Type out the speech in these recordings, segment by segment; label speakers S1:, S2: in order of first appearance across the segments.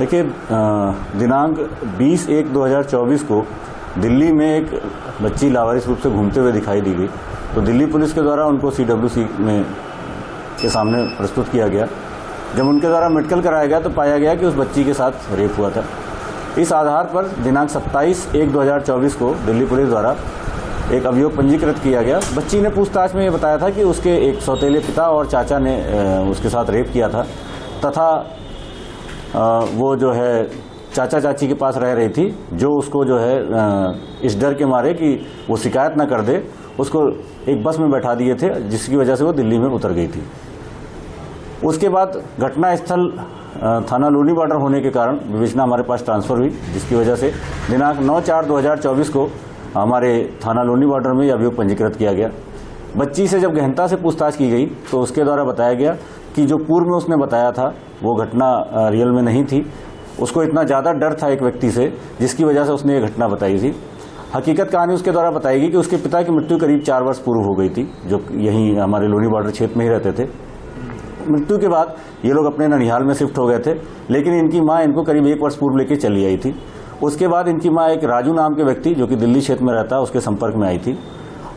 S1: देखिए, दिनांक 20/1/2024 को दिल्ली में एक बच्ची लावारिस रूप से घूमते हुए दिखाई दी गई। तो दिल्ली पुलिस के द्वारा उनको CWC में के सामने प्रस्तुत किया गया। जब उनके द्वारा मेडिकल कराया गया तो पाया गया कि उस बच्ची के साथ रेप हुआ था। इस आधार पर दिनांक 27/1/2024 को दिल्ली पुलिस द्वारा एक अभियोग पंजीकृत किया गया। बच्ची ने पूछताछ में ये बताया था कि उसके एक सौतेले पिता और चाचा ने उसके साथ रेप किया था तथा वो जो है चाचा चाची के पास रह रही थी, जो उसको जो है इस डर के मारे कि वो शिकायत न कर दे, उसको एक बस में बैठा दिए थे, जिसकी वजह से वो दिल्ली में उतर गई थी। उसके बाद घटना स्थल थाना लोनी बॉर्डर होने के कारण विवेचना हमारे पास ट्रांसफर हुई, जिसकी वजह से दिनांक 9/4/2024 को हमारे थाना लोनी बॉर्डर में यह अभियोग पंजीकृत किया गया। बच्ची से जब गहनता से पूछताछ की गई तो उसके द्वारा बताया गया कि जो पूर्व में उसने बताया था वो घटना रियल में नहीं थी। उसको इतना ज़्यादा डर था एक व्यक्ति से, जिसकी वजह से उसने ये घटना बताई थी। हकीकत कहानी उसके द्वारा बताएगी कि उसके पिता की मृत्यु करीब 4 वर्ष पूर्व हो गई थी, जो यहीं हमारे लोनी बॉर्डर क्षेत्र में ही रहते थे। मृत्यु के बाद ये लोग अपने ननिहाल में शिफ्ट हो गए थे, लेकिन इनकी माँ इनको करीब 1 वर्ष पूर्व लेके चली आई थी। उसके बाद इनकी माँ एक राजू नाम के व्यक्ति जो कि दिल्ली क्षेत्र में रहता है उसके संपर्क में आई थी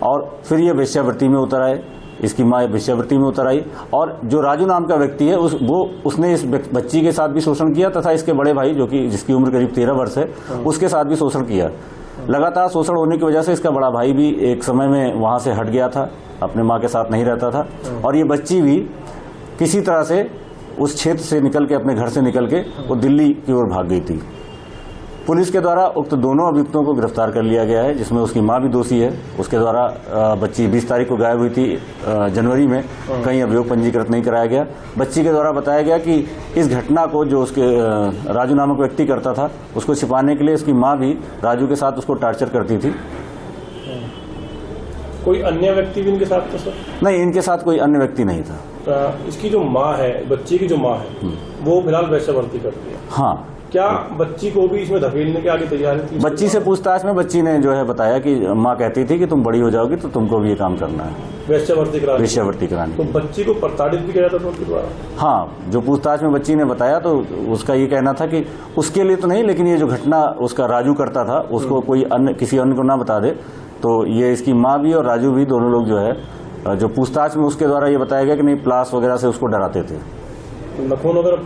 S1: और फिर ये वेश्यावृत्ति में उतर आए। इसकी माँ वेश्यावृत्ति में उतर आई और जो राजू नाम का व्यक्ति है उसने इस बच्ची के साथ भी शोषण किया तथा इसके बड़े भाई जो कि जिसकी उम्र करीब 13 वर्ष है उसके साथ भी शोषण किया। लगातार शोषण होने की वजह से इसका बड़ा भाई भी एक समय में वहाँ से हट गया था, अपने माँ के साथ नहीं रहता था और ये बच्ची भी किसी तरह से उस क्षेत्र से निकल के, अपने घर से निकल के वो दिल्ली की ओर भाग गई थी। पुलिस के द्वारा उक्त दोनों अभियुक्तों को गिरफ्तार कर लिया गया है, जिसमें उसकी मां भी दोषी है। उसके द्वारा बच्ची 20 तारीख को गायब हुई थी जनवरी में, कहीं अभियोग पंजीकृत नहीं कराया गया। बच्ची के द्वारा बताया गया कि इस घटना को जो उसके राजू नामक व्यक्ति करता था उसको छिपाने के लिए उसकी मां भी राजू के साथ उसको टार्चर करती थी।
S2: कोई अन्य व्यक्ति भी इनके साथ था सर?
S1: नहीं, इनके साथ कोई अन्य व्यक्ति नहीं था।
S2: इसकी जो माँ है, बच्ची की जो माँ है, वो फिलहाल वेश्यावृत्ति करती है।
S1: हाँ।
S2: क्या बच्ची को भी इसमें धकेलने के आगे तैयार थी?
S1: बच्ची से पूछताछ में बच्ची ने जो है बताया कि माँ कहती थी कि तुम बड़ी हो जाओगी तो तुमको भी ये काम करना है, वेश्यावृत्ति करानी।
S2: तो बच्ची को प्रताड़ित भी किया जाता था उनके द्वारा?
S1: हाँ, जो पूछताछ में बच्ची ने बताया तो उसका ये कहना था कि उसके लिए तो नहीं, लेकिन ये जो घटना उसका राजू करता था उसको कोई अन्य किसी अन्य को ना बता दे। तो ये इसकी माँ भी और राजू भी दोनों लोग जो है जो पूछताछ में उसके द्वारा ये बताया गया कि नहीं, प्लास वगैरह से उसको डराते थे।
S2: लखनऊ वगैरह